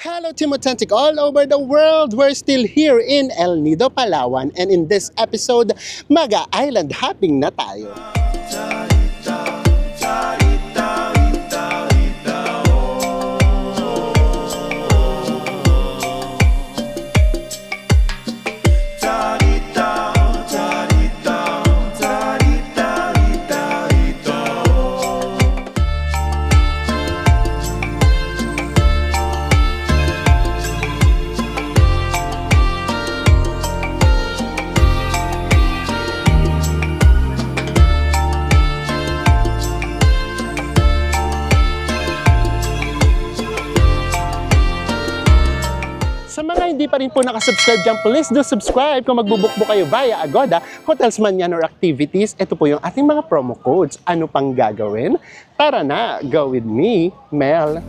Hello Team Authentic all over the world! We're still here in El Nido, Palawan, and in this episode, mag-island hopping na tayo. Sa mga hindi pa rin po nakasubscribe dyan, please do subscribe kung magbubuk po kayo via Agoda, hotels man yan or activities. Ito po yung ating mga promo codes. Ano pang gagawin? Tara na, go with me, Mel.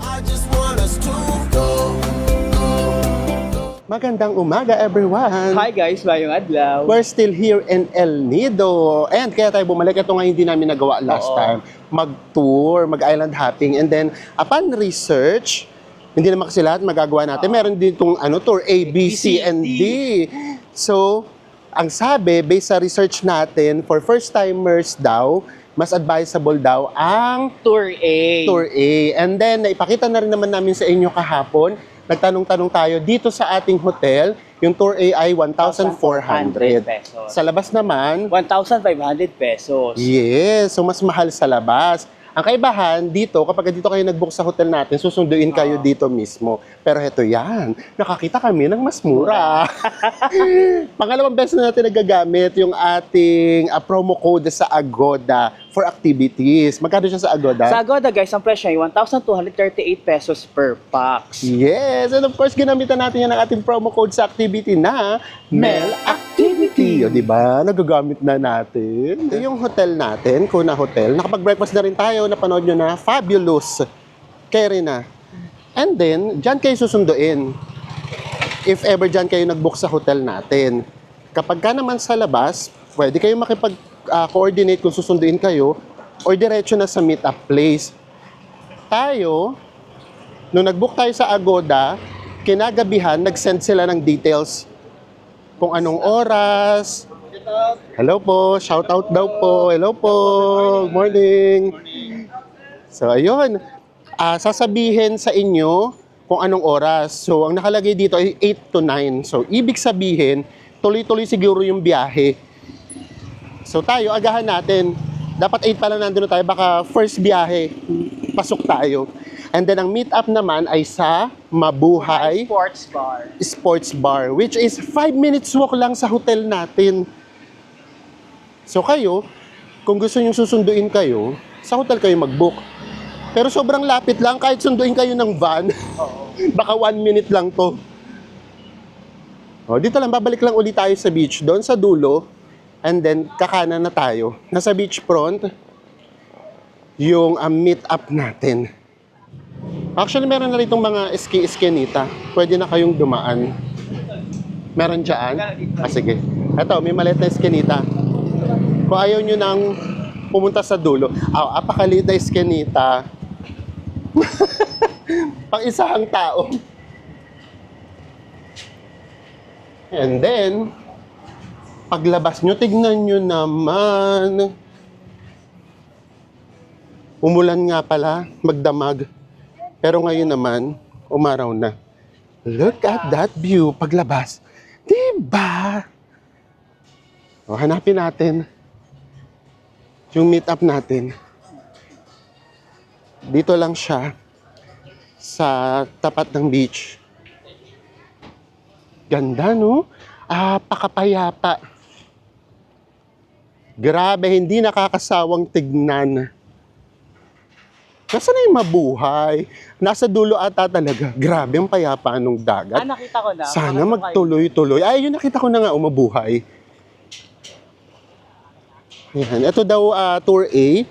Magandang umaga, everyone. Hi guys, Bayong Adlaw. We're still here in El Nido. And kaya tayo bumalik. Ito nga hindi namin nagawa last time. Mag-tour, mag-island hopping. And then, upon research, hindi naman kasi lahat magagawa natin. Meron din itong tour A, B, C, and D. So, ang sabi, based sa research natin, for first-timers daw, mas advisable daw ang Tour A. Tour A. And then, naipakita na rin naman namin sa inyo kahapon, nagtanong-tanong tayo dito sa ating hotel, yung Tour A ay 1,400 pesos. Sa labas naman, 1,500 pesos. yes, so mas mahal sa labas. Ang kaibahan dito, kapag dito kayo nag-book sa hotel natin, susunduin kayo dito mismo. Pero heto yan, nakakita kami ng mas mura. Pangalawang beses na natin nagagamit yung ating promo code sa Agoda for activities. Magkano siya sa Agoda? Sa Agoda guys, ang presyo ay 1,238 pesos per pax. Yes, and of course, ginamitan natin yan ng ating promo code sa activity na Mel Activity. O diba, nagagamit na natin. Ito yung hotel natin, Kuna Hotel. Nakapag-breakfast na rin tayo, napanood nyo na, fabulous. Kerina. And then, dyan kayo susunduin. If ever dyan kayo nag-book sa hotel natin. Kapag ka naman sa labas, pwede kayo makipag-coordinate kung susunduin kayo or diretso na sa meet-up place. Tayo, nung nag-book tayo sa Agoda, kinagabihan, nag-send sila ng details kung anong oras. Hello po, shout out daw po. Hello po, good morning. So ayun, sasabihin sa inyo kung anong oras. So ang nakalagay dito ay 8 to 9. So ibig sabihin, tuloy-tuloy siguro yung biyahe. So tayo, agahan natin. Dapat 8 pa lang nandun tayo, baka first biyahe, pasok tayo. And then ang meet-up naman ay sa Mabuhay Sports Bar, which is 5 minutes walk lang sa hotel natin. So kayo, kung gusto nyo susunduin kayo, sa hotel kayo mag-book. Pero sobrang lapit lang, kahit sunduin kayo ng van, baka 1 minute lang to. O, dito lang, babalik lang ulit tayo sa beach, doon sa dulo, and then kakanan na tayo. Nasa beachfront, yung meet-up natin. Actually, meron na rin itong mga eskinita. Pwede na kayong dumaan. Meron dyan? Sige. Ito, may maliit na eskinita. Kung ayaw nyo nang pumunta sa dulo, apakaliit na eskinita. Pang isang tao. And then, paglabas nyo, tignan nyo naman. Umulan nga pala, magdamag. Pero ngayon naman, umaraw na. Look at that view paglabas. Diba? O, hanapin natin yung meet-up natin. Dito lang siya sa tapat ng beach. Ganda, no? Pakapayapa. Grabe, hindi nakakasawang tignan. Nasaan na yung Mabuhay? Nasa dulo ata talaga. Grabe ang payapa ng dagat. nakita ko na. Sana magtuloy-tuloy. Ay, yun nakita ko na nga, Mabuhay. Yan. Ito daw Tour A.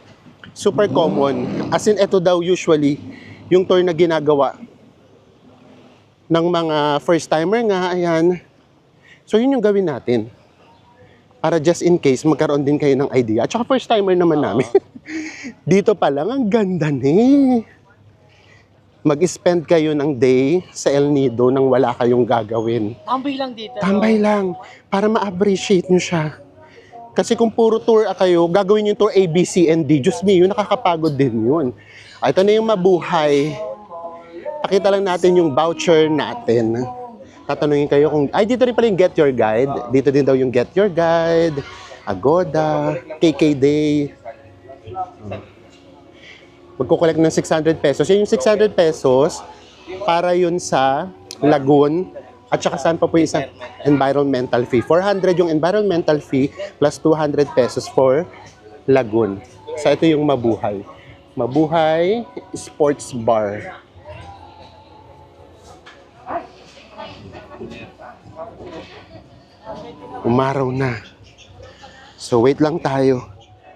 Super common. As in, ito daw usually yung tour na ginagawa ng mga first-timer nga. Ayan. So, yun yung gawin natin. Para just in case, magkaroon din kayo ng idea. At saka first-timer naman namin. Dito pa lang, ang ganda ni. mag-spend kayo ng day sa El Nido nang wala kayong gagawin. Tambay lang dito. Tambay lang, para ma-appreciate nyo siya. Kasi kung puro tour kayo, gagawin yung tour A, B, C, and D. Diyos me, yun, nakakapagod din yun. Ito na yung mabuhay. Pakita lang natin yung voucher natin. Tatanungin kayo kung, ay dito rin pala yung Get Your Guide. Dito din daw yung Get Your Guide, Agoda, KK Day. Magkukolect ng 600 pesos. Yan yung 600 pesos para yun sa Lagoon. At saka saan pa po yung isang environmental fee. 400 yung environmental fee plus 200 pesos for Lagoon. So ito yung Mabuhay. Mabuhay Sports Bar. Umaraw na. So wait lang tayo.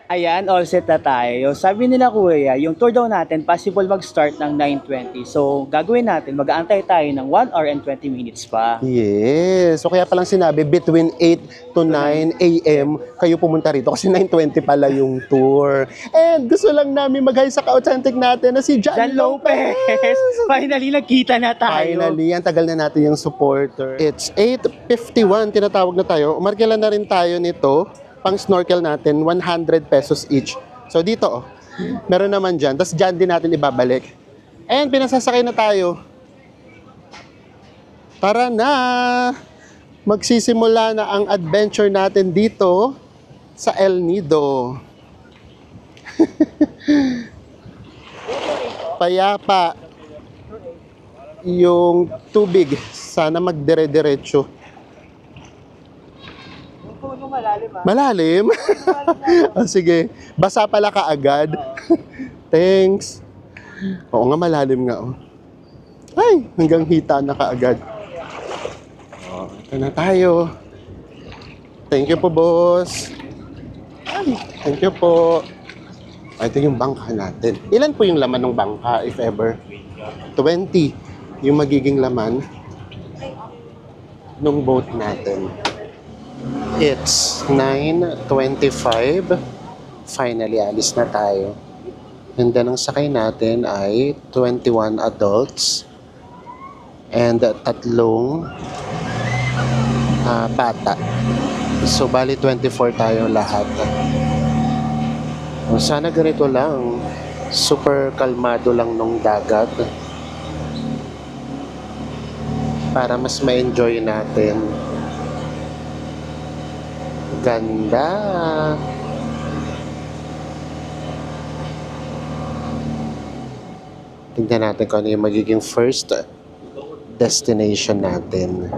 Ayan, all set na tayo. Sabi nila kuya, yung tour daw natin, possible mag-start ng 9:20. So, gagawin natin, mag-aantay tayo ng 1 hour and 20 minutes pa. Yes. So kaya palang sinabi, between 8 to 9 a.m. kayo pumunta rito kasi 9:20 pala yung tour. And gusto lang namin mag-hi sa ka-authentic natin na si Jan Jan Lopez! Finally, nagkita na tayo. Finally, ang tagal na natin yung supporter. It's 8:51, tinatawag na tayo. Umarkila na rin tayo nito. Pang snorkel natin, 100 pesos each. So dito, oh, meron naman dyan. Tapos dyan din natin ibabalik. And pinasasakay na tayo. Tara na! Magsisimula na ang adventure natin dito sa El Nido. Payapa yung tubig. Sana magdire-diretso. Malalim? Oh, sige. Basa pala kaagad. Thanks. Oo nga, malalim nga. Oh. Ay, hanggang hita na kaagad. Oh, ito na tayo. Thank you po, boss. Ay, thank you po. Ito yung bangka natin. Ilan po yung laman ng bangka, if ever? 20 yung magiging laman ng boat natin. It's 9:25. Finally, alis na tayo. And then, ang sakay natin ay 21 adults and 3 bata. So, bali 24 tayo lahat. Sana ganito lang. Super kalmado lang nung dagat. Para mas ma-enjoy natin. Ganda. Tingnan natin kung ano yung magiging first destination natin.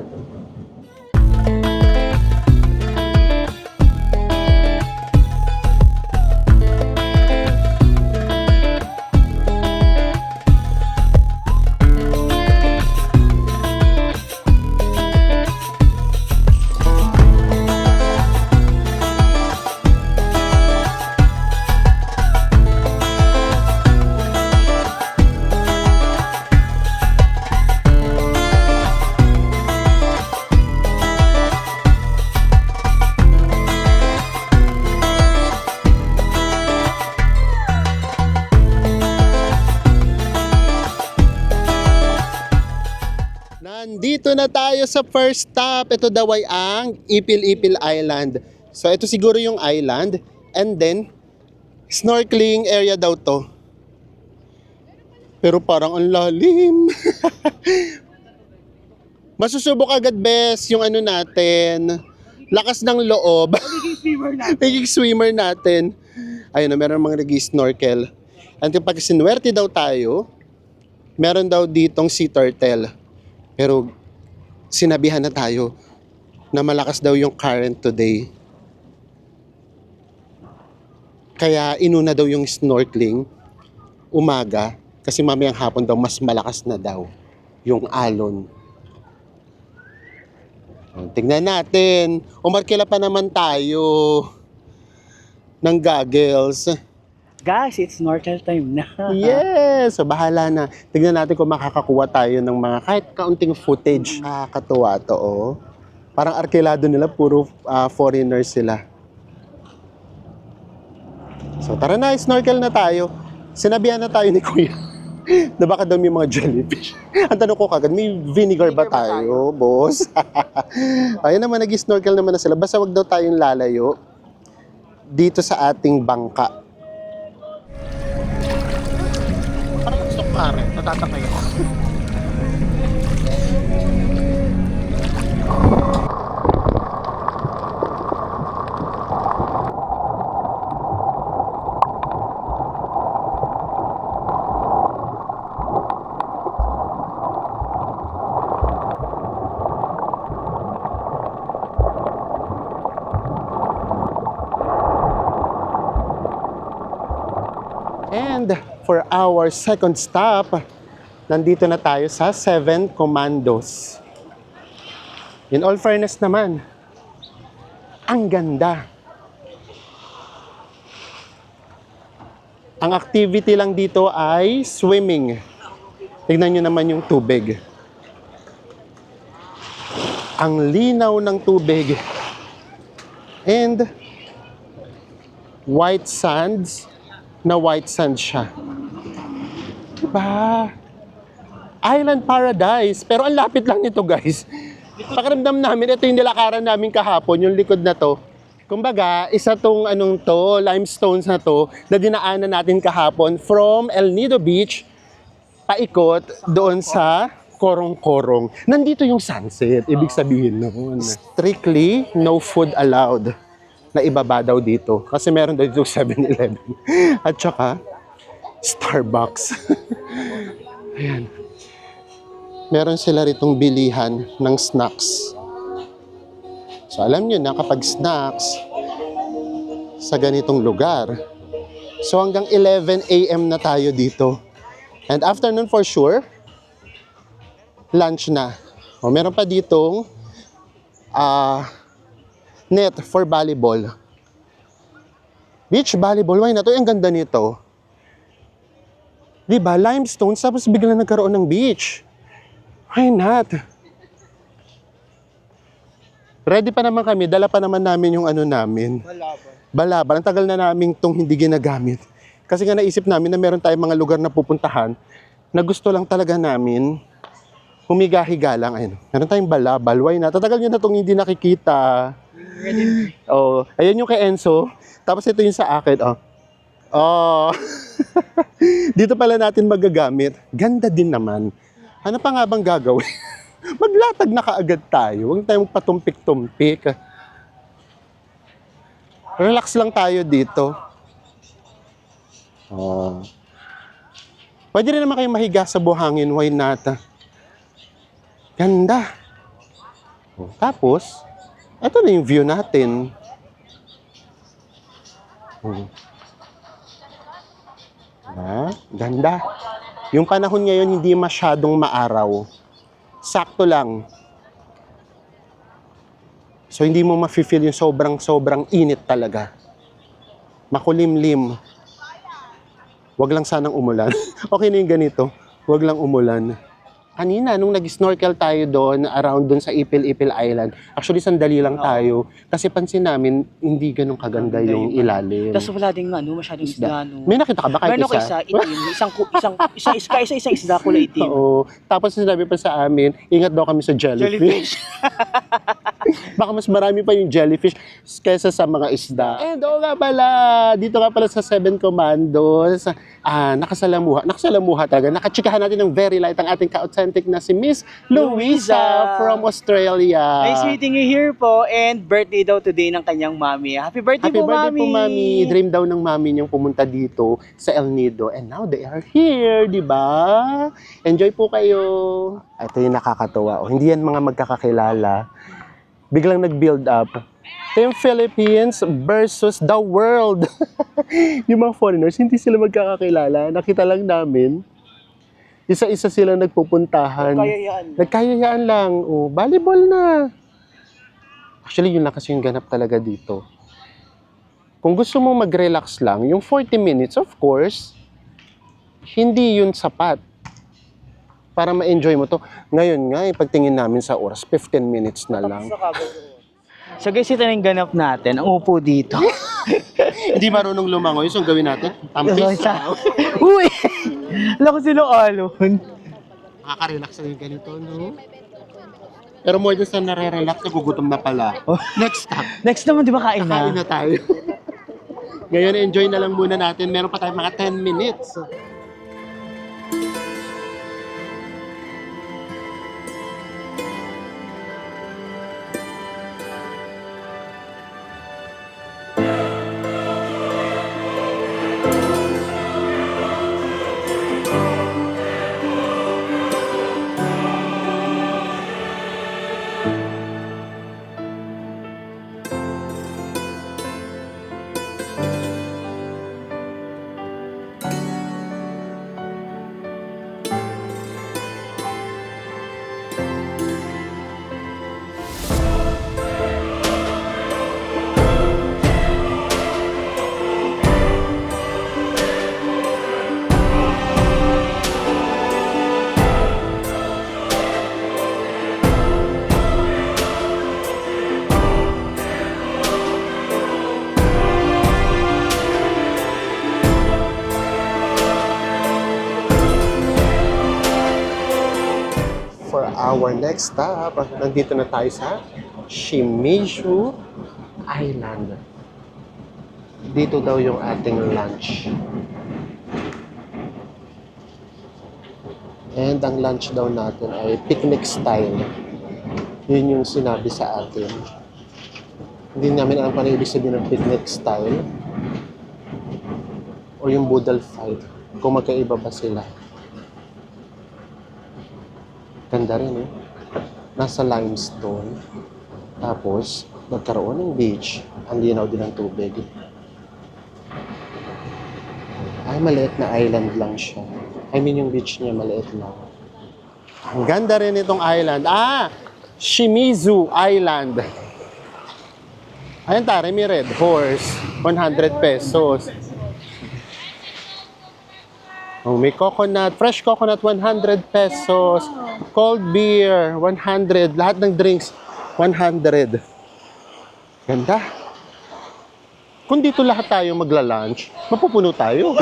Nandito na tayo sa first stop. Ito daw ay ang Ipil-Ipil Island. So ito siguro yung island. And then, snorkeling area daw to. Pero parang ang lalim. Masusubok agad, bes, yung ano natin. Lakas ng loob. Pagiging swimmer natin. Ayun na, meron mga nag-snorkel. And kapag sinuwerte daw tayo, meron daw ditong sea turtle. Pero sinabihan na tayo na malakas daw yung current today. Kaya inuna daw yung snorkeling umaga kasi mamayang hapon daw mas malakas na daw yung alon. Tingnan natin. Umarkila pa naman tayo ng goggles. Guys, it's snorkel time na. Yes! So, bahala na. Tignan natin kung makakakuha tayo ng mga kahit kaunting footage. Nakakatuwa to, oh. Parang arkilado nila, puro foreigners sila. So, tara na, snorkel na tayo. Sinabihan na tayo ni Kuya. Na baka daw may mga jellyfish. Ang tanong ko kagad, may vinegar ba tayo, boss? Ayun naman, nag-snorkel naman na sila. Basta wag daw tayong lalayo dito sa ating bangka. Parang gusto pare, natatakay ako. And for our second stop, nandito na tayo sa Seven Commandos. In all fairness naman, ang ganda. Ang activity lang dito ay swimming. Tignan nyo naman yung tubig. Ang linaw ng tubig. And white sands, na white sand siya. Diba? Island paradise. Pero ang lapit lang nito, guys. Pakiramdam namin, ito yung nilakaran namin kahapon, yung likod na to. Kumbaga, isa tong limestones na to, na dinaanan natin kahapon from El Nido Beach, paikot doon sa Korong-Korong. Nandito yung sunset, ibig sabihin noon. Strictly, no food allowed na ibaba daw dito. Kasi meron daw dito 7-Eleven. At saka, Starbucks. Ayan. Meron sila ritong bilihan ng snacks. So alam nyo na kapag snacks sa ganitong lugar, so hanggang 11 a.m. na tayo dito. And afternoon for sure, lunch na. O meron pa ditong net for volleyball. Beach volleyball, why na to? Ang ganda nito. Diba? Limestone, tapos biglang nagkaroon ng beach. Why not? Ready pa naman kami, dala pa naman namin yung namin. Balaban. Ang tagal na namin itong hindi ginagamit. Kasi nga naisip namin na meron tayong mga lugar na pupuntahan na gusto lang talaga namin humiga-higa lang. Ayun. Meron tayong balabal. Why not? Tatagal nyo na itong hindi nakikita. Oh, ayan yung kay Enzo. Tapos ito yung sa akin. Oh. Dito pala natin magagamit. Ganda din naman. Ano pa nga bang gagawin? Maglatag na kaagad tayo. Huwag tayong patumpik-tumpik. Relax lang tayo dito. Oh. Pwede rin naman kayo mahiga sa buhangin. Why not? Ganda. Oh, tapos, ito na yung view natin. Ganda. Yung panahon ngayon hindi masyadong maaraw. Sakto lang. So hindi mo mafe-feel yung sobrang init talaga. Makulimlim. Wag lang sanang umulan. Okay na yung ganito. Wag lang umulan. Kanina, nung nag-snorkel tayo doon, around doon sa Ipil-Ipil Island, actually, sandali lang tayo. Kasi pansin namin, hindi ganun kaganda yung ilalim. Tapos wala ding masyadong isda. May nakita ka ba kahit meron isa? Meron ko isang isda kulay itim. Oo. Tapos sinabi pa sa amin, ingat daw kami sa jellyfish. Baka mas marami pa yung jellyfish kaysa sa mga isda. And oo nga pala, dito nga pala sa Seven Commandos, nakasalamuha talaga. Nakachikahan natin ng very light ang ating ka-authentic na si Miss Louisa from Australia. Nice meeting you here po, and birthday daw today ng kanyang mami. Happy birthday po, Mami! Dream daw ng mami niyang pumunta dito sa El Nido. And now they are here, di ba? Enjoy po kayo. Ito yung nakakatuwa. Hindi yan mga magkakakilala. Biglang nag-build up. Ito yung Philippines versus the world. Yung mga foreigners, hindi sila magkakakilala. Nakita lang namin. Isa-isa sila nagpupuntahan. Nagkayayaan lang. Oh, volleyball na. Actually, yun lang kasi yung ganap talaga dito. Kung gusto mo mag-relax lang, yung 40 minutes, of course, hindi yun sapat para ma-enjoy mo to. Ngayon nga, pagtingin namin sa oras, 15 minutes na lang. So guys, ito na yung ganap natin. Ang upo dito. Hindi marunong lumangoy, so gawin natin. Tampis. Uy! Alam ko sila alon. Nakaka-relax na yung ganito, no? Pero more than sa nare-relax, nagugutom na pala. Oh. Next stop. Next naman, di ba kain Kakain na? na tayo. Ngayon, enjoy na lang muna natin. Meron pa tayong mga 10 minutes. For our next stop, nandito na tayo sa Shimizu Island. Dito daw yung ating lunch. And ang lunch daw natin ay picnic style. Yun yung sinabi sa atin. Hindi namin alam kung ano ibig sabihin ng picnic style. O yung boodle fight. Kung magkaiba ba sila. Ganda rin eh. Nasa limestone. Tapos, nagkaroon ng beach. Ang linaw din ng tubig. Ay, maliit na island lang siya. I mean, yung beach niya maliit lang. Ang ganda rin itong island. Shimizu Island. Ayan tari, may Red Horse. 100 pesos. Oh, may coconut, fresh coconut, 100 pesos. Cold beer, 100. Lahat ng drinks, 100. Ganda. Kung dito lahat tayo magla-lunch, mapupuno tayo.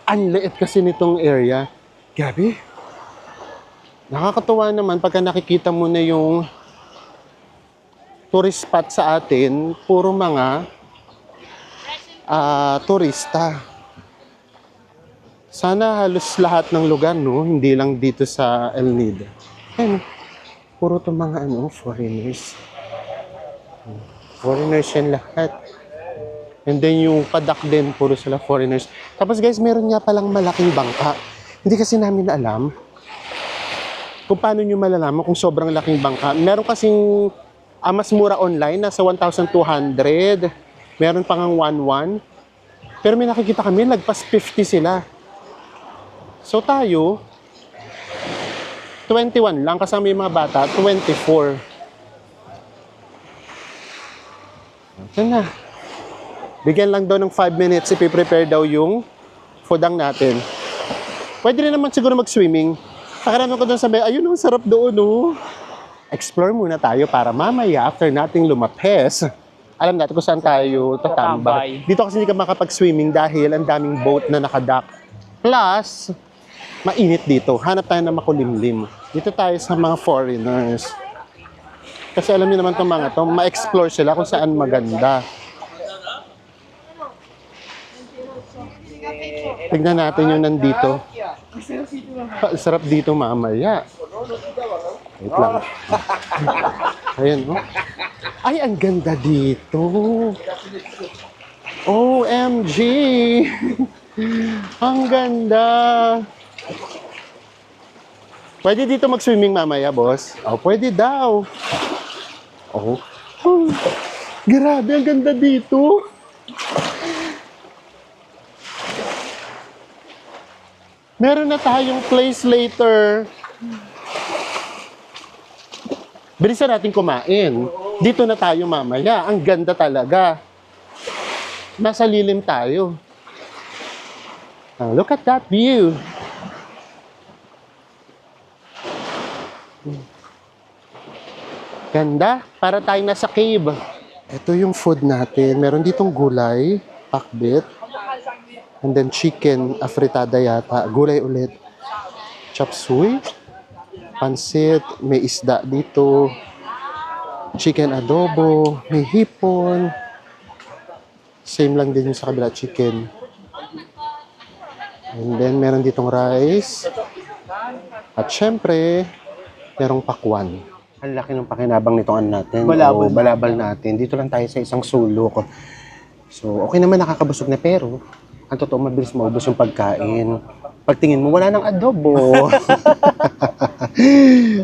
Ang liit kasi nitong area. Gabi. Nakakatuwa naman pagka nakikita mo na yung tourist spot sa atin, puro mga turista. Sana halos lahat ng lugar, no? Hindi lang dito sa El Nido. Ayun, puro itong mga foreigners. Foreigners yan lahat. And then yung padak din, puro sila foreigners. Tapos guys, meron nga palang malaking bangka. Hindi kasi namin alam kung paano nyo malalaman kung sobrang laking bangka. Meron kasing mas mura online, nasa 1,200. Meron pang 1,100. Pero may nakikita kami, lagpas 50 sila. So tayo, 21 lang, kasama yung mga bata, 24. Ito na. Bigyan lang daw ng 5 minutes, ipiprepare daw yung foodang natin. Pwede rin naman siguro mag-swimming. Pakiramdam ko doon sabi, ayun, ang sarap doon, no? Explore muna tayo para mamaya, after nating lumapes, alam natin kung saan tayo tatambay. Dito kasi hindi ka makapag-swimming dahil ang daming boat na nakadock. Plus, mainit dito. Hanap tayo na makulimlim. Dito tayo sa mga foreigners. Kasi alam niyo naman itong mga to, ma-explore sila kung saan maganda. Tignan natin yung nandito. Sarap dito mamaya. Wait lang. Ayan, oh. Ay, ang ganda dito. OMG! Ang ganda! Pwede dito mag-swimming mamaya, boss? Oh, pwede daw. Oh. Grabe, ang ganda dito. Meron na tayong place later. Bilisan natin kumain. Dito na tayo mamaya. Ang ganda talaga. Nasa lilim tayo. Oh, look at that view. Ganda. Para tayong nasa cave. Ito yung food natin. Meron ditong gulay, pakbit. And then chicken afritada yata. Gulay ulit. Chop suey. Pansit. May isda dito. Chicken adobo. May hipon. Same lang din yung sa kabila chicken. And then meron ditong rice. At syempre, merong pakwan. Ang laki ng pakinabang nitong ano natin. Balabal. Balabal natin. Dito lang tayo sa isang sulok. So, okay naman nakakabusog na pero ang totoo, mabilis maubos yung pagkain. Pagtingin mo, wala nang adobo.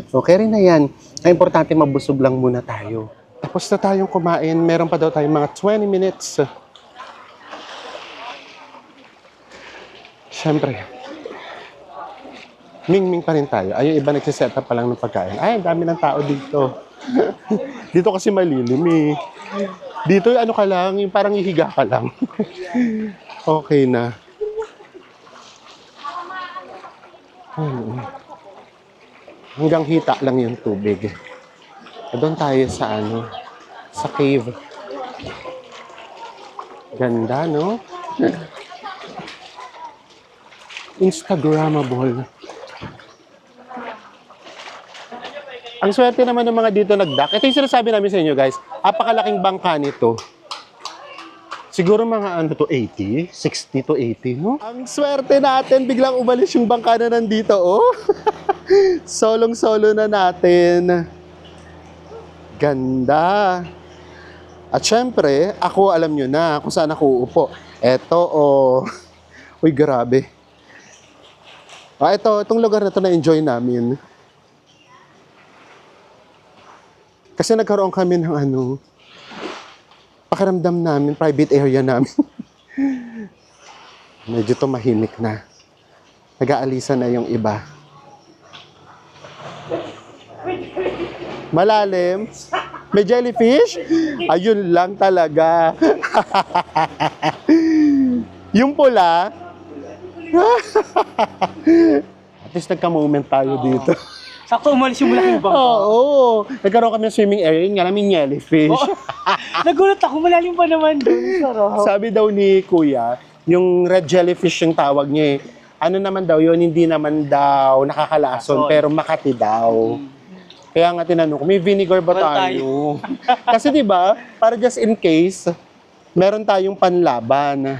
Okay rin na yan. Ang importante, mabusog lang muna tayo. Tapos na tayong kumain. Meron pa daw tayong mga 20 minutes. Siyempre, ming-ming pa rin tayo. Ay, yung iba nagsiset up pa lang ng pagkain. Ay, ang dami ng tao dito. Dito kasi malilim eh. Dito, ano ka lang, yung parang ihiga ka lang. Okay na. Hanggang hita lang yung tubig. Doon tayo sa ano, sa cave. Ganda, no? Instagrammable. Ang swerte naman ng mga dito nag-dock. Ito yung sinasabi namin sa inyo, guys. Apakalaking bangka nito. Siguro mga ano to, 80? 60 to 80, no? Ang swerte natin, biglang umalis yung bangka na nandito, oh. Solong-solo na natin. Ganda. At syempre, ako, alam nyo na kung saan ako uupo. Eto, oh. Uy, grabe. Itong lugar na to na-enjoy namin. Kasi nagkaroon kami ng ano, pakiramdam namin, private area namin. Medyo tumahimik na. Nag-aalisa na yung iba. Malalim. May jellyfish? Ayun lang talaga. Yung pula, at least nagka-moment tayo dito. Sakto umalis yung malaking bangka. Oo. Nagkaroon kami ng swimming area. Yun nga namin jellyfish. Nagulat ako, malalim pa naman doon. Sarap. Sabi daw ni Kuya, yung red jellyfish yung tawag niya eh. Ano naman daw yun, hindi naman daw nakakalason, pero makati daw. Kaya nga tinanong ko, may vinegar ba tayo? Kasi di ba, para just in case, meron tayong panlaban.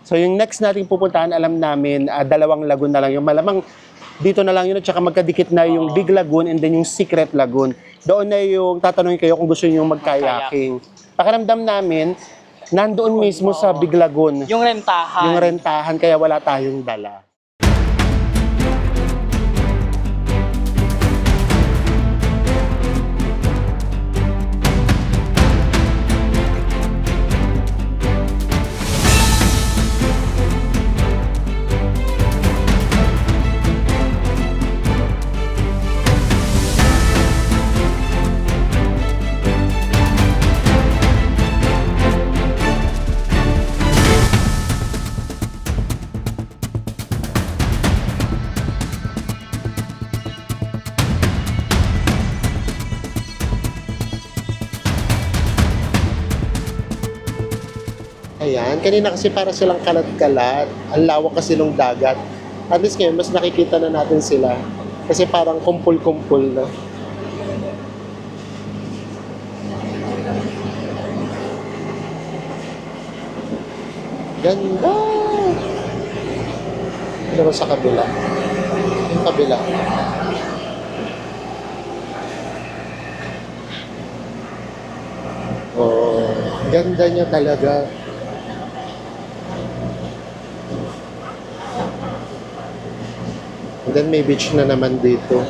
So yung next nating pupuntahan, alam namin, 2 lagoon na lang yung malamang. Dito na lang yun at saka magkadikit na yung Big Lagoon and then yung Secret Lagoon. Doon na yung tatanungin kayo kung gusto niyo mag-kayaking. Pakiramdam namin, nandoon mismo sa Big Lagoon. Yung rentahan. Yung rentahan, kaya wala tayong dala. Ayan, kanina kasi para silang kalat-kalat. Ang lawak kasi ng dagat. At least ngayon, mas nakikita na natin sila. Kasi parang kumpul-kumpul na. Ganda! Ano ba sa kabila? Yung kabila. Oh, ganda niya talaga. And then may beach na naman dito.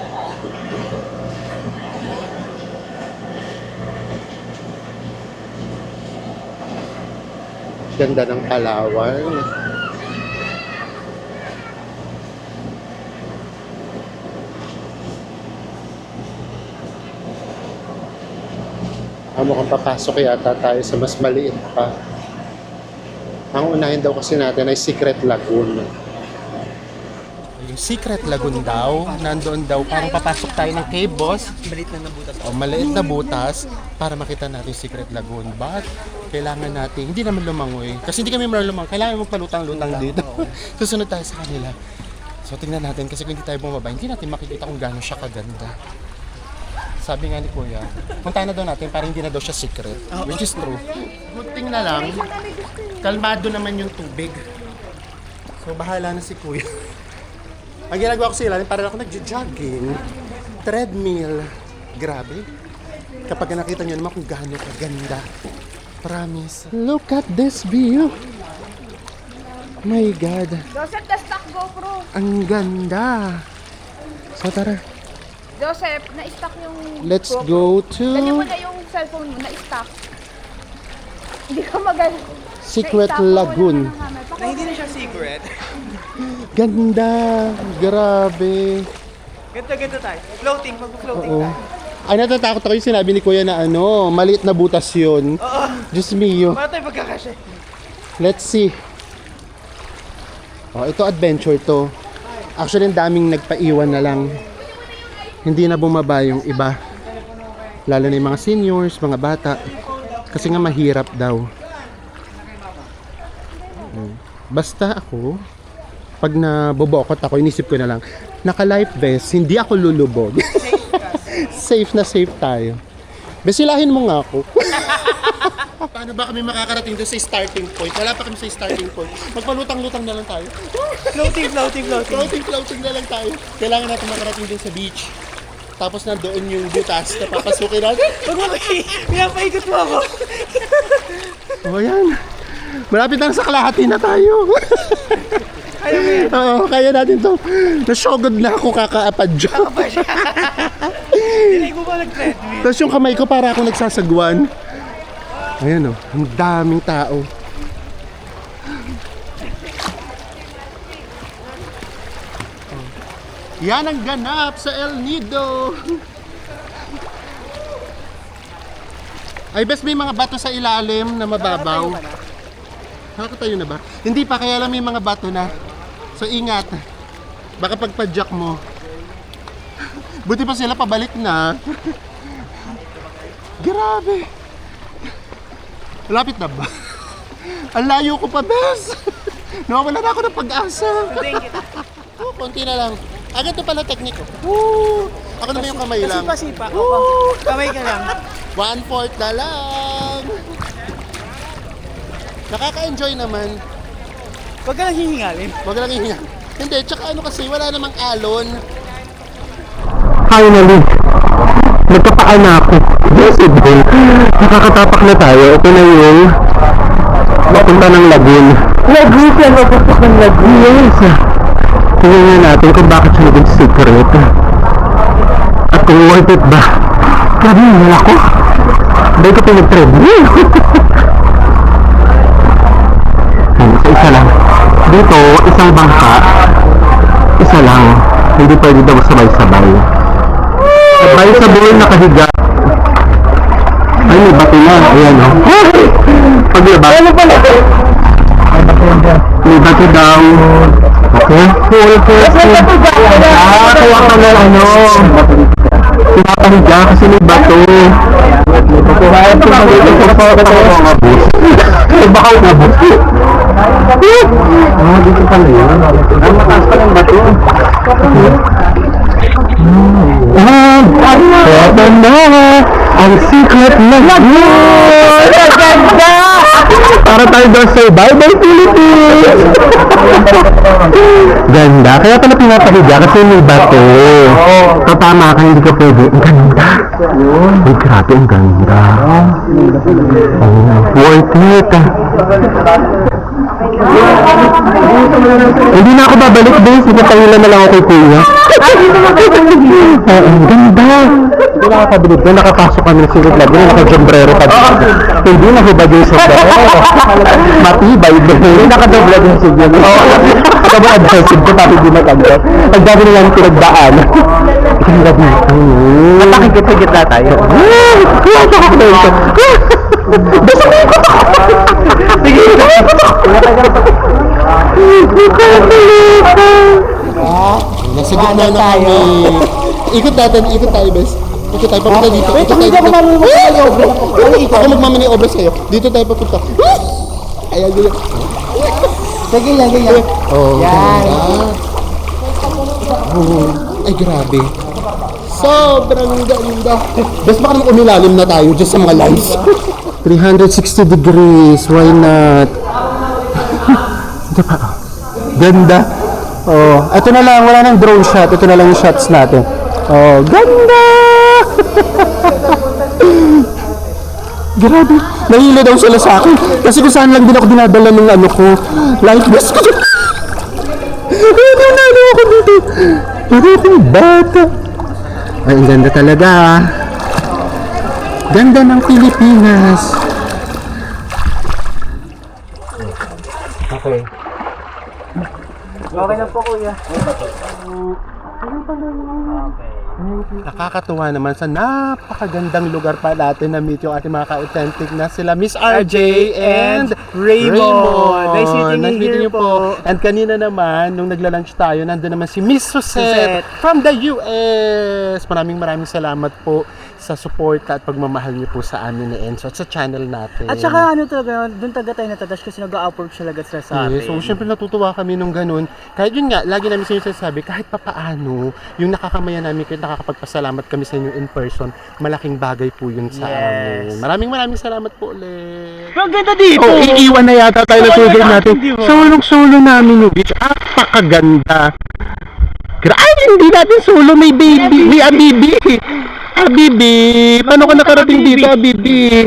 Ganda ng Palawan. Mukhang papasok yata tayo sa mas maliit pa. Ang unahin daw kasi natin ay Secret Lagoon. Secret Lagoon daw. Nandoon daw, parang papasok tayo ng cave, boss. Maliit lang na butas. O, maliit na butas para makita natin yung Secret Lagoon. But, kailangan natin, hindi naman lumangoy. Kasi hindi kami marunong lumangoy. Kailangan magpalutang-lutang dito. Susunod tayo sa kanila. So, tingnan natin. Kasi kung hindi tayo bumaba, hindi natin makikita kung gaano siya kaganda. Sabi nga ni Kuya, puntahan na daw natin para hindi na daw siya secret. Which is true. Good thing na lang, kalmado naman yung tubig. So, bahala na si Kuya. Ang ginagawa ko sa ilalim, parang ako nagja-jogging. Treadmill. Grabe. Kapag nakita nyo naman kung gaano kaganda. Promise. Look at this view. My God. Joseph, the stock GoPro. Ang ganda. So tara, Joseph, na-stock yung let's GoPro. go Ganyan mo to na yung cellphone mo, na-stock. Hindi ka magaling. Secret Na-stock mo, Lagoon. wala nang hammer. Na hindi na siya secret. Ganda. Grabe. Ganto tayo. Floating, mag-floating Oo. tayo. Ay, natatakot ako yung sinabi ni Kuya na ano, maliit na butas yun. Oo. Diyos mio. Para tayo pagkakasya. Let's see. Oh, ito adventure to. Actually, ang daming nagpaiwan na lang. Hindi na bumaba yung iba. Lalo na yung mga seniors, mga bata. Kasi nga mahirap daw. Basta ako, pag nabobokot ako, inisip ko na lang, naka-life vest, hindi ako lulubog. Safe na safe tayo. Besilahin mo nga ako. Paano ba kami makakarating doon sa starting point? Wala pa kami sa starting point. Magpalutang-lutang na lang tayo. Floating. Floating na lang tayo. Kailangan natin makarating doon sa beach. Tapos nandoon yung butas na papasukin natin. Huwag mo pinapaikot mo ako. O yan. Malapit na sa kalahati na tayo. Ayaw mo yan. Oo, kaya natin to. Nasyogod na ako kakaapad dyan. Hindi ko ba nag-treadmill? Tapos yung kamay ko para ako nagsasagwan. Ayan o, ang daming tao. Yan ang ganap sa El Nido. Ay, best may mga bato sa ilalim na mababaw. Nakakatayo na ba? Hindi pa, kaya lang may mga bato na. So, ingat. Baka pagpadyak mo. Buti pa sila pabalik na. Grabe. Lapit na ba? Ang layo ko pa, bes. Nawawala na ako ng pag-asa. Oh, konti na lang. Agad to pala teknik ko. Woo! Ako naman yung kamay lang. Pasipa. Oo. Kamay ka lang. 1/4 na lang. Nakaka-enjoy naman. Huwag ka lang hihingalin. Wag lang ihinga. Hindi, tsaka ano kasi, wala namang alon. Finally, nagkapaan na ako. Yes, Idol. Nakakatapak na tayo. Ito na yung mapunta ng lagoon. Lagoon siya, mapunta ng lagoon. Yes. Tingnan nga natin kung bakit siya naging secret. At kung worth it ba. Grabe yun ako. Dahil ko pinag-treadmill. Isa lang. Dito, isang bangka. Isa lang. Hindi pwede daw sabay-sabay. Sabay sa buhay nakahiga. Ay, may bato na. Ayan, o. Paglaba. Ano pala? May bato daw. Okay? Kaya ka na ano. Pinapahiga kasi may bato. Baka umabot. Dito pala yun. Ang mataas pa ng bato. Ito na ang secret na lagoon! Ganda! Para tayo doon Survival Philippines! Ganda. Kaya pala pinapahiga kasi may bato. Tama ka, hindi ka pwede. Ang ganda. Ay, grabe, ang ganda. Worth it. Hindi na ako babalik din. Sinatahilan na lang ako kay Kuya. Ang ganda. Hindi nakakabilib na. Nakapasok kami ng Secret Lagoon. Naka-jombrero pa dito. Hindi nakubag yung sombrero. Matibay din. Hindi nakadoblag yung sombrero. Ito ba adversive ko tapos di matanggal. Ang dami na lang pinagdaan. Ang ganda dito. Matakikit-higit na tayo. Kaya ako ko dito. Basta may ikot ako. Sige, ikot ako. Nasa gitna na tayo. Ikot tayo, bes. Ikot tayo, papunta dito. Wait, Ikot tayo hindi ako dito. mamaniobra. Ako magmamaniobra sa'yo. Dito tayo papunta. Ayan, ganyan. Ganyan. Oh, Yan. Ay, grabe. Sobrang ganda. Bes, baka naman umilalim na tayo dyan sa mga lights. 360 degrees. Why not? Diba? Ganda. Oh, ito na lang. Wala nang drone shot. Ito na lang yung shots natin. Oh, ganda! Grabe. Nahilo daw sila sa akin. Kasi kung saan lang din ako dinadala ng ano ko. Life vest ko. Nalo ako dito. Maraming bata. Ay, ang ganda talaga. Ganda ng Pilipinas. Okay. Okay na po, kuya. Nakakatuwa naman sa napakagandang lugar pa natin na meet yung ating mga ka-authentic na sila Miss RJ and Raymond. Nice meeting you here you po. And kanina naman, nung nagla-lunch tayo, nandun naman si Miss Susette from the US. Maraming salamat po sa support at pagmamahal niyo po sa amin ni Enzo at sa channel natin. At saka ano talaga, doon taga tayo natadash kasi nag-upwork talaga sila sa atin. Yes, so syempre natutuwa kami nung ganun. Kahit yun nga, lagi namin sa inyo sinasabi, kahit papaano, yung nakakamayan namin kayo, nakakapagpasalamat kami sa inyo in person, malaking bagay po yun sa amin. Maraming salamat po ulit. Ang ganda dito! Oh, iiwan na yata tayo ng tour guide natin. Solo namin yung beach. Apakaganda. Ay, hindi natin solo. May baby. May abibi. Abibi. Paano ka nakarating dito, Abibi?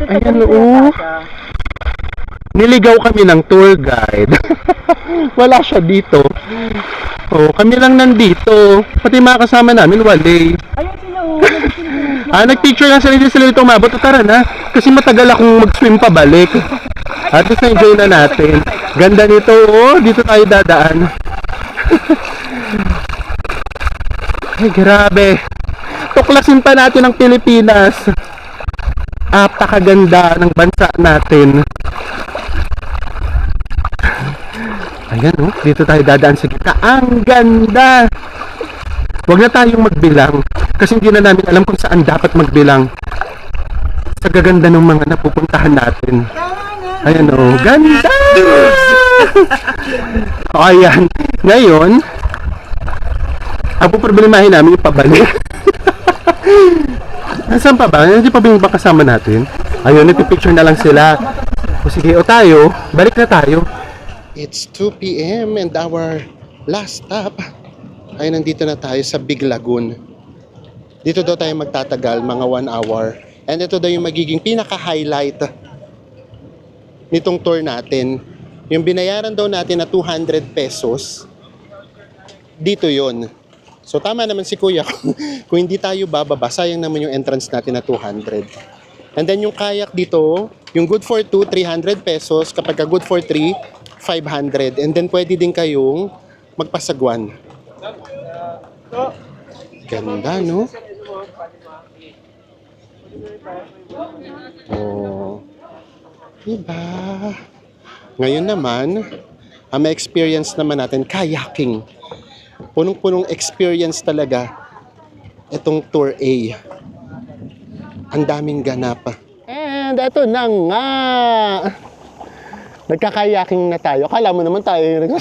Ayan, oo. Niligaw kami ng tour guide. Wala siya dito. Oh, kami lang nandito. Pati mga kasama namin, wale. Ayun sila, Nagpicture lang sila dito umabot. Tara na. Kasi matagal akong mag-swim pabalik. At least na-enjoy na natin. Ganda nito, oh. Dito tayo dadaan. Ay, grabe. Tuklasin pa natin ang Pilipinas. Apakaganda ng bansa natin. Ayan, oh. Dito tayo dadaan sa gitna. Ang ganda! Huwag na tayong magbilang. Kasi hindi na namin alam kung saan dapat magbilang. Sa gaganda ng mga napupuntahan natin. Ayan, oh. Ganda! O, ayan. Ngayon, ang problemahin namin yung pabalik. Nasaan pa ba? Hindi pa ba yung kasama natin? Ayun, nagpipicture na lang sila. O sige, o tayo, balik na tayo. It's 2 p.m. and our last stop ay nandito na tayo sa Big Lagoon. Dito daw tayo magtatagal, mga 1 hour. And ito daw yung magiging pinaka-highlight nitong tour natin. Yung binayaran daw natin na 200 pesos, dito yon. So tama naman si Kuya, kung hindi tayo bababa, sayang naman yung entrance natin na 200. And then yung kayak dito, yung good for 2, 300 pesos. Kapag ka good for 3, 500. And then pwede din kayong magpasagwan. Ganda, no? Oh. Diba? Ngayon naman, ang may experience naman natin, kayaking. Punong-punong experience talaga itong Tour A. Ang daming ganap. And eto na nga. Nagkakayaking na tayo. Akala mo naman tayo yung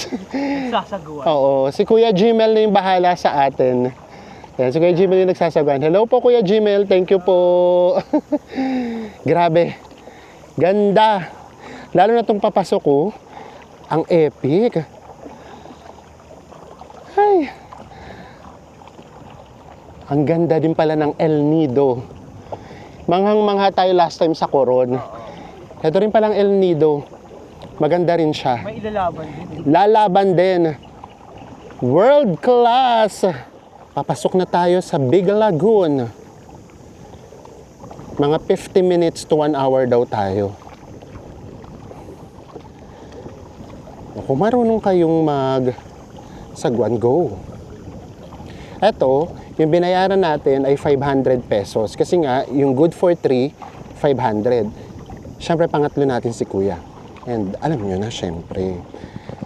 Sasaguan. Oo. Si Kuya Gmail na yung bahala sa atin. Yan, si Kuya Gmail yung nagsasaguan. Hello po Kuya Gmail. Thank you po. Grabe. Ganda. Lalo na itong papasok ko. Ang epic. Ay. Ang ganda din pala ng El Nido. Manghang-mangha tayo last time sa Coron. Ito rin palang El Nido. Maganda rin siya. May ilalaban din. Lalaban din. World class. Papasok na tayo sa Big Lagoon. Mga 50 minutes to 1 hour daw tayo. Kung marunong kayong sagwan, go. Eto, yung binayaran natin ay 500 pesos. Kasi nga, yung good for 3, 500. Siyempre, pangatlo natin si Kuya. And alam nyo na, syempre.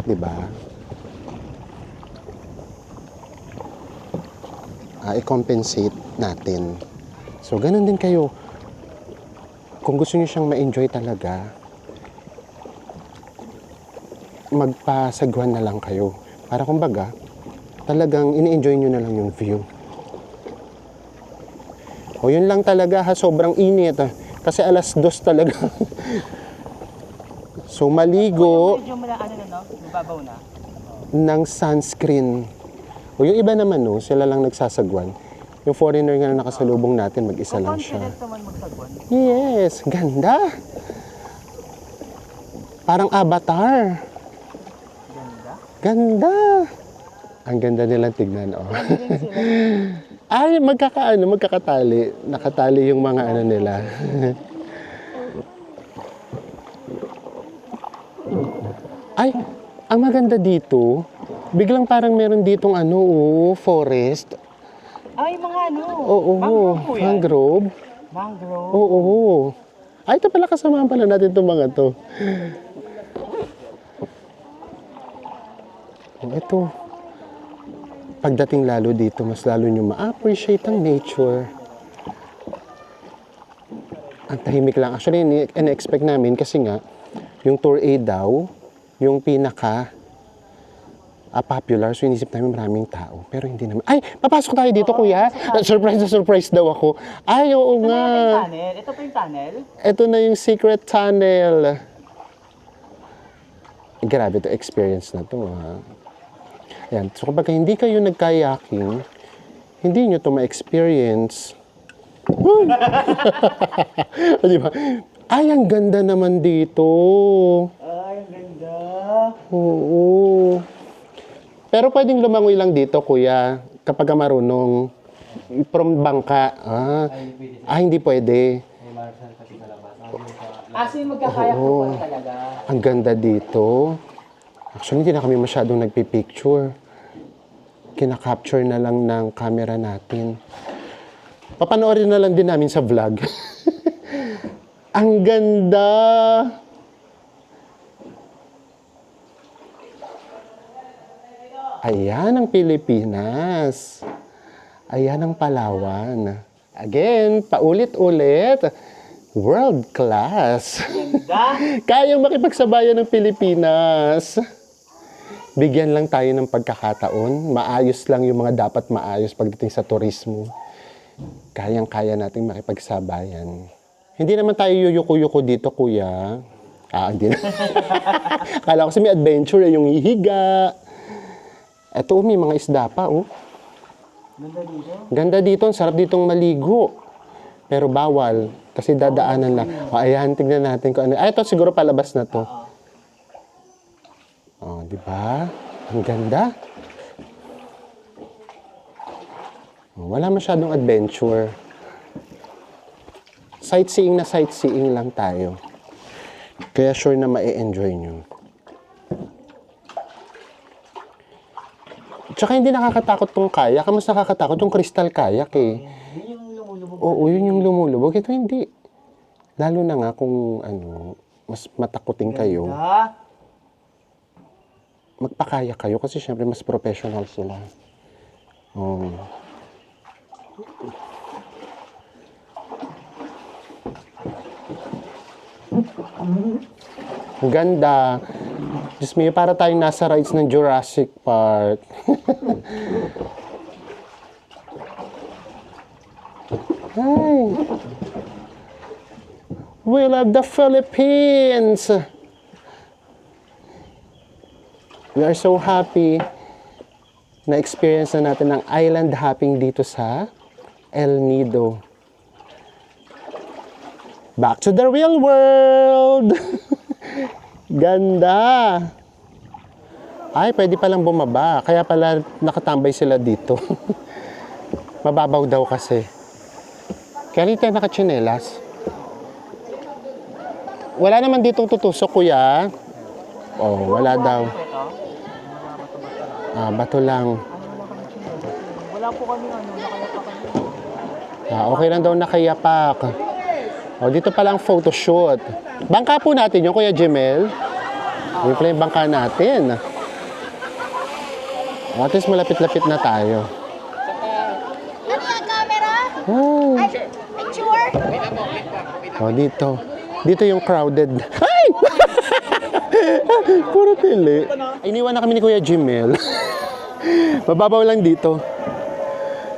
Diba? i-compensate natin. So, ganun din kayo. Kung gusto niyo siyang ma-enjoy talaga, magpasagwan na lang kayo. Para kumbaga, talagang ini-enjoy nyo na lang yung view. O yun lang talaga ha, sobrang init. Kasi 2:00 talaga. So, maligo Medyo ano na, no? Mababaw na. ng sunscreen. O yung iba naman, no, sila lang nagsasagwan. Yung foreigner nga na nakasalubong natin, mag-isa lang siya. Confident naman magsagwan. Yes, ganda. Parang avatar. Ganda. Ganda. Ang ganda nilang tignan, oh. Ay, magkakatali. Nakatali yung mga ano nila. Ay, ang maganda dito, biglang parang meron ditong forest. Ay, mga ano? Oo, Mangrove po yan. mangrove. Mangrove. Oo. Ay, ito pala kasamahan pala natin itong mga to. Ito. Pagdating lalo dito, mas lalo nyo ma-appreciate ang nature. Ang tahimik lang. Actually, in-expect namin kasi nga, yung tour A daw, yung pinaka popular. So, inisip namin maraming tao. Pero hindi naman. Ay, papasok tayo dito, kuya. Surprise na surprise daw ako. Ay, oo Ito na nga. yung tunnel. Ito pa yung tunnel. Ito na yung secret tunnel. Grabe to experience na to, ha. Ayan. So, kapag hindi kayo nag-kayaking, hindi nyo to ma-experience. Di ba? Ay, ang ganda naman dito. Ay, ang ganda. Oo. Pero pwedeng lumangoy lang dito, kuya, kapag marunong. From bangka. Hindi pwede. As in, magkakaya ko pa talaga. Ang ganda dito. Actually, hindi na kami masyadong nagpipicture. Kinakapture na lang ng camera natin. Papanoorin na lang din namin sa vlog. Ang ganda! Ayan ang Pilipinas. Ayan ang Palawan. Again, paulit-ulit. World class. Ganda. Kayang makipagsabayan ng Pilipinas. Bigyan lang tayo ng pagkakataon. Maayos lang yung mga dapat maayos pagdating sa turismo. Kayang-kaya nating makipagsabayan. Hindi naman tayo yuyuko-yuko dito, kuya. Hindi na. Akala ko kasi may adventure, yung hihiga. Eto, may mga isda pa, oh. Ganda dito. Ganda dito, ang sarap ditong maligo. Pero bawal, kasi dadaanan lang. Ayan, tignan natin kung ano. Ito siguro palabas na to. Di ba? Ang ganda. Wala masyadong adventure. Sightseeing na sightseeing lang tayo. Kaya sure na ma-enjoy nyo. Tsaka hindi nakakatakot tong kayak. Mas nakakatakot yung crystal kayak eh. Yun yung lumulubog. Oo, yun yung lumulubog. Ito hindi. Lalo na nga kung mas matakutin kayo. Ganda. Magpakaya kayo kasi syempre mas professional sila. Ang ganda. Diyos me, para tayong nasa rides ng Jurassic Park. Hi! We love the Philippines! We are so happy na experience na natin ang island hopping dito sa El Nido. Back to the real world! Ganda! Ay, pwede palang bumaba. Kaya pala nakatambay sila dito. Mababaw daw kasi. Kaya hindi tayo nakatsinelas. Wala naman ditong tutusok, kuya. Wala daw. Bato lang. Wala po kami nakayapak. Okay lang daw nakayapak. Dito palang photoshoot. Bangka po natin yung Kuya Jemel. Yung pala yung bangka natin. At least malapit-lapit na tayo. Oh. Picture! Oh, dito. Dito yung crowded. Ay! Puro pili. Iniwan na kami ni Kuya Jimel. Mababaw lang dito.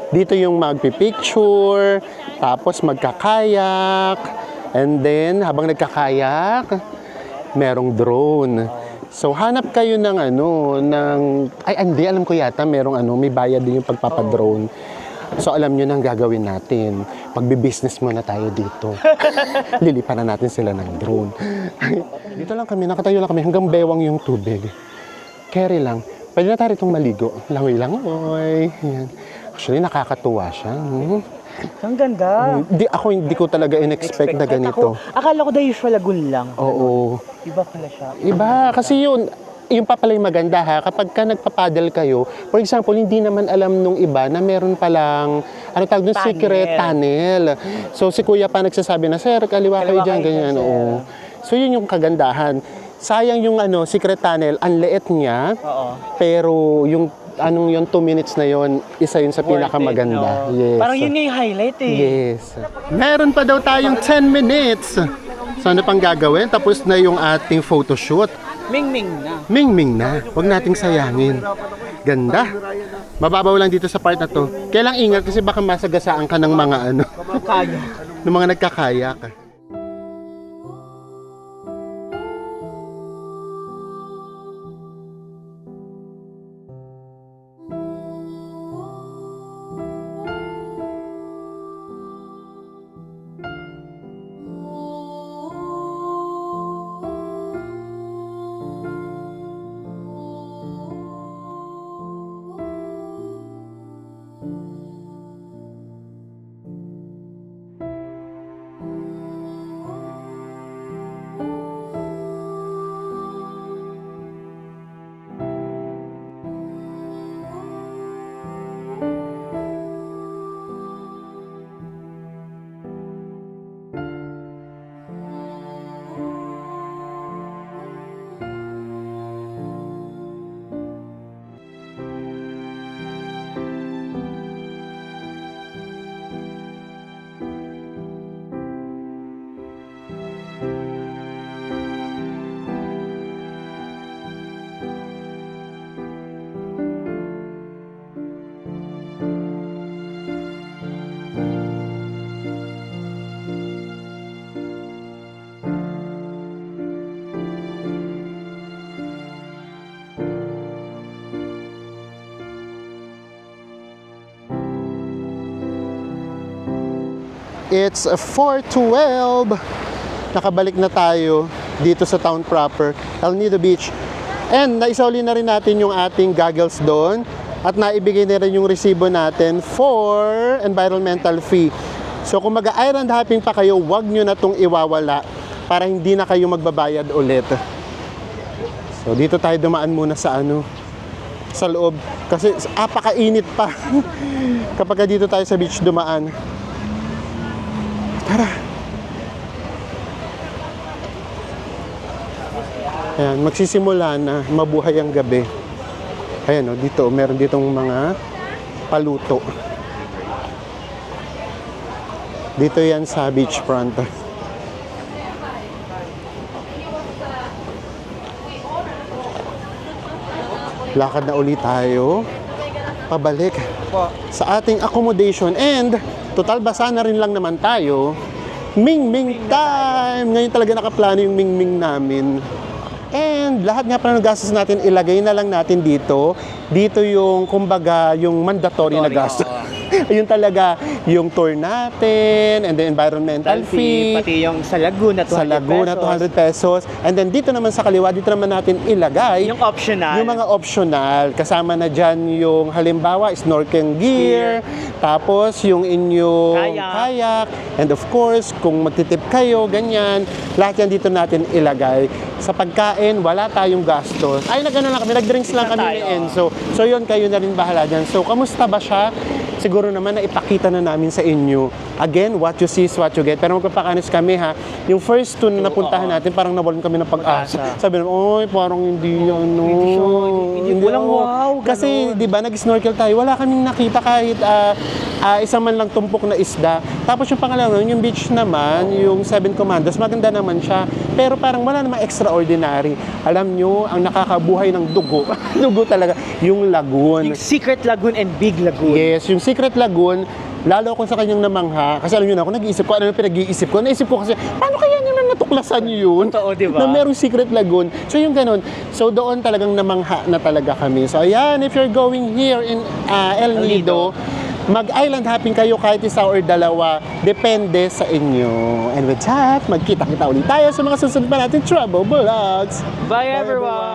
Dito yung magpipicture, tapos magkakayak, and then habang nagkakayak, merong drone. So hanap kayo ng hindi, alam ko yata merong may bayad din yung pagpapadrone. So alam nyo nang gagawin natin. Pagbi-business muna tayo dito. Lilipan na natin sila ng drone. Dito lang kami, nakatayo lang kami hanggang bewang yung tubig. Carry lang. Pwede na tayo itong maligo. Langoy-langoy. Yan. Actually, nakakatuwa siya. Ang ganda. Hindi ko talaga in-expect na ganito. Akala ko the usual lagoon lang. Oo. Iba pala siya. Iba. Kasi yung pa pala yung maganda ha, kapag ka nagpapaddle kayo, for example, hindi naman alam nung iba na meron palang, tawag doon, Tunnel. secret tunnel. So si Kuya pa nagsasabi na, sir, kaliwa kayo dyan, kayo ganyan. dyan, sir. Oo. So yun yung kagandahan. Sayang yung secret tunnel, ang liit niya, Oo. pero yung 2 minutes na yon, isa yun sa pinakamaganda. Worth it, no? Yes. Parang yun nga yung highlight eh. Yes. Meron pa daw tayong 10 minutes. So ano pang gagawin? Tapos na yung ating photoshoot. Ming-ming na. Ming-ming na. Huwag nating sayangin. Ganda. Mababaw lang dito sa part na to. Kailang ingat kasi baka masagasaan ka ng mga Kaya. ng mga nagkakayak. It's 4:12. Nakabalik na tayo dito sa town proper, El Nido Beach. And naisauli na rin natin yung ating goggles doon at naibigay na rin yung resibo natin for environmental fee. So kung mag-island hopping pa kayo, wag nyo na itong iwawala para hindi na kayo magbabayad ulit. So dito tayo dumaan muna sa sa loob kasi apakainit pa kapag dito tayo sa beach dumaan. Tara. Ayan, magsisimula na mabuhay ang gabi. Ayan dito, meron ditong mga paluto. Dito yan sa beachfront. Lakad na ulit tayo pabalik sa ating accommodation and total basa na rin lang naman tayo. Ming-ming time! Ngayon talaga nakaplano yung ming-ming namin. And lahat nga pala ng gastos natin, ilagay na lang natin dito. Dito yung, kumbaga, yung mandatory na gastos. Ayun talaga, yung tour natin, and the environmental fee. Pati yung sa Laguna, 200 Sa Laguna, 200 pesos. And then dito naman sa kaliwa, dito naman natin ilagay Yung optional. yung mga optional. Kasama na dyan yung halimbawa, snorkeling gear, tapos yung inyong kayak, and of course, kung magtitip kayo, ganyan, lahat yan dito natin ilagay. Sa pagkain, wala tayong gastos. Ay, lang kami, nag-drinks lang kami ni Enzo. So yun, kayo na rin bahala dyan. So, kamusta ba siya? Siguro naman na ipakita na namin sa inyo again, what you see is what you get. Pero magpapakanis kami ha. Yung first two na napuntahan natin, parang nawalan kami ng pag-asa. Pag-asa. Sabi namin, oy, parang hindi Hindi walang oo." wow, Kasi, ganon. di ba, nag-snorkel tayo. Wala kaming nakita kahit isang man lang tumpok na isda. Tapos yung pangalawa, yung beach naman, yung Seven Commandos, maganda naman siya. Pero parang wala namang extraordinary. Alam nyo, ang nakakabuhay ng dugo, dugo talaga, yung lagoon. Yung Secret Lagoon and Big Lagoon. Yes, yung Secret Lagoon, lalo akong sa kanyang namangha. Kasi alam nyo na ako, nag-iisip ko, ano yung pinag-iisip ko? Naisip ko kasi, paano kaya nyo na natuklasan yun? Totoo, di ba? Na merong Secret Lagoon. So yung ganun. So doon talagang namangha na talaga kami. So ayan, if you're going here in El Nido, mag-island hopping kayo kahit isa or dalawa. Depende sa inyo. And with that, magkita-kita ulit tayo sa mga susunod pa natin Trouble Vlogs. Bye everyone!